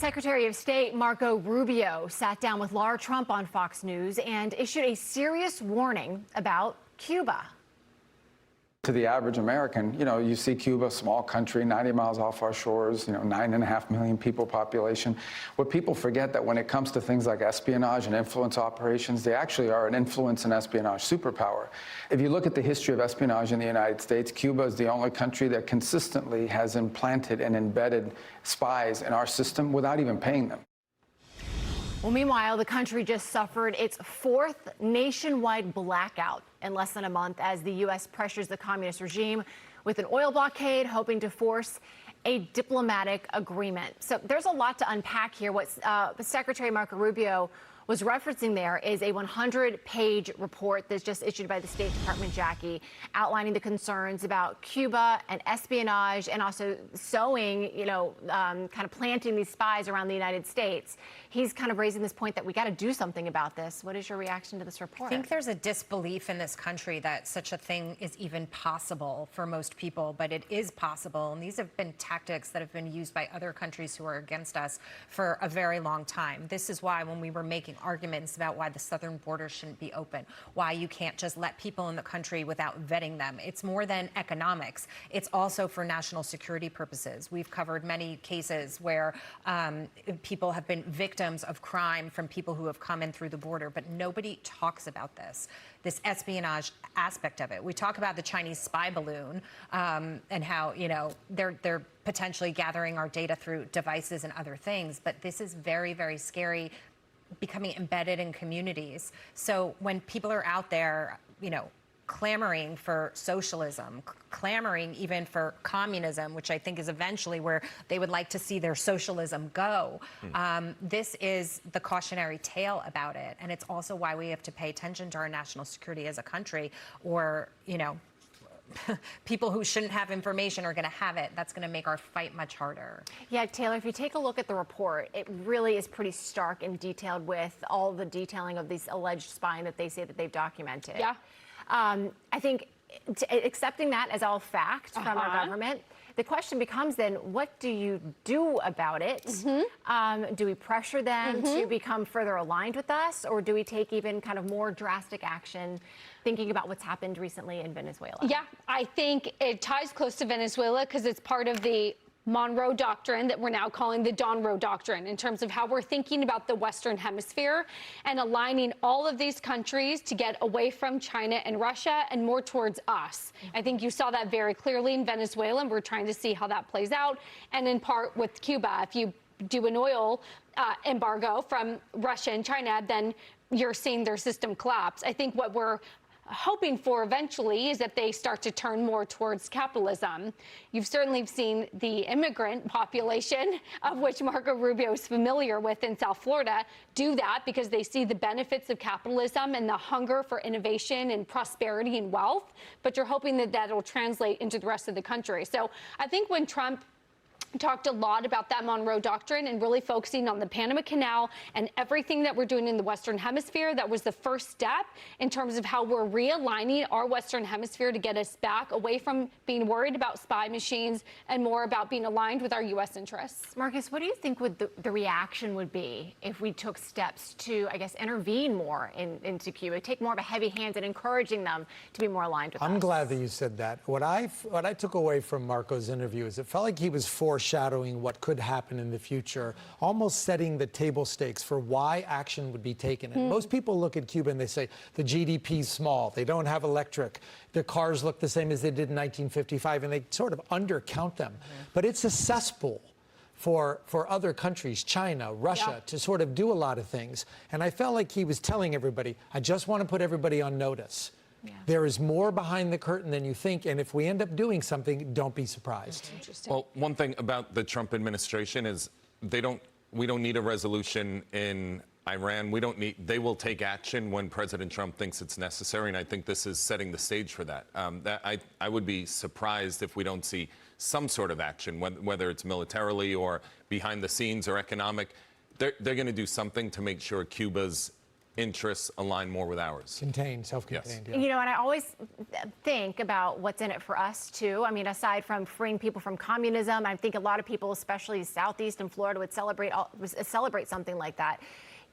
Secretary of State Marco Rubio sat down with Laura Trump on Fox News and issued a serious warning about Cuba. To the average American, you see Cuba, small country, 90 miles off our shores, 9.5 million people population. What people forget that when it comes to things like espionage and influence operations, they actually are an influence and espionage superpower. If you look at the history of espionage in the United States, Cuba is the only country that consistently has implanted and embedded spies in our system without even paying them. Well, meanwhile, the country just suffered its fourth nationwide blackout in less than a month as the U.S. pressures the communist regime with an oil blockade, hoping to force a diplomatic agreement. So there's a lot to unpack here. What Secretary Marco Rubio was referencing there is a 100-page report that's just issued by the State Department, Jackie, outlining the concerns about Cuba and espionage and also sowing, kind of planting these spies around the United States. He's kind of raising this point that we got to do something about this. What is your reaction to this report? I think there's a disbelief in this country that such a thing is even possible for most people, but it is possible. And these have been tactics that have been used by other countries who are against us for a very long time. This is why when we were making arguments about why the southern border shouldn't be open, why you can't just let people in the country without vetting them. It's more than economics. It's also for national security purposes. We've covered many cases where people have been victims of crime from people who have come in through the border, but nobody talks about this espionage aspect of it. We talk about the Chinese spy balloon and how, they're potentially gathering our data through devices and other things, but this is very, very scary, becoming embedded in communities. So when people are out there, clamoring for socialism, clamoring even for communism, which I think is eventually where they would like to see their socialism go. This is the cautionary tale about it. And it's also why we have to pay attention to our national security as a country, or, people who shouldn't have information are going to have it. That's going to make our fight much harder. Yeah, Taylor, if you take a look at the report, it really is pretty stark and detailed with all the detailing of these alleged spying that they say that they've documented. Yeah. I think accepting that as all fact from our government, the question becomes then, what do you do about it? Do we pressure them to become further aligned with us, or do we take even kind of more drastic action, thinking about what's happened recently in Venezuela? Yeah, I think it ties close to Venezuela because it's part of the Monroe Doctrine that we're now calling the Monroe Doctrine, in terms of how we're thinking about the Western Hemisphere and aligning all of these countries to get away from China and Russia and more towards us. I think you saw that very clearly in Venezuela, and we're trying to see how that plays out. And in part with Cuba, if you do an oil embargo from Russia and China, then you're seeing their system collapse. I think what we're hoping for eventually is that they start to turn more towards capitalism. You've certainly seen the immigrant population, of which Marco Rubio is familiar with in South Florida, do that because they see the benefits of capitalism and the hunger for innovation and prosperity and wealth. But you're hoping that that'll translate into the rest of the country. So I think when Trump talked a lot about that Monroe Doctrine and really focusing on the Panama Canal and everything that we're doing in the Western Hemisphere, that was the first step in terms of how we're realigning our Western Hemisphere to get us back away from being worried about spy machines and more about being aligned with our U.S. interests. Marcus, what do you think the reaction would be if we took steps to, I guess, intervene more into Cuba, take more of a heavy hand in encouraging them to be more aligned with us? I'm glad that you said that. What I took away from Marco's interview is it felt like he was foreshadowing what could happen in the future, almost setting the table stakes for why action would be taken. And most people look at Cuba and they say the GDP's small, they don't have electric, their cars look the same as they did in 1955, and they sort of undercount them. But it's a cesspool for other countries, China, Russia, to sort of do a lot of things. And I felt like he was telling everybody, I just want to put everybody on notice. There is more behind the curtain than you think, and if we end up doing something, don't be surprised. Well, one thing about the Trump administration is we don't need a resolution in Iran. They will take action when President Trump thinks it's necessary, and I think this is setting the stage for that. I would be surprised if we don't see some sort of action, whether it's militarily or behind the scenes or economic. They're going to do something to make sure Cuba's interests align more with ours. Contained, self-contained. Yes. Yeah. You know, and I always think about what's in it for us, too. I mean, aside from freeing people from communism, I think a lot of people, especially Southeast and Florida, would celebrate something like that.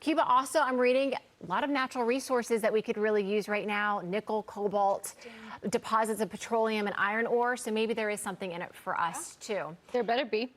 Cuba also, I'm reading, a lot of natural resources that we could really use right now, nickel, cobalt, deposits of petroleum and iron ore. So maybe there is something in it for us, too. There better be.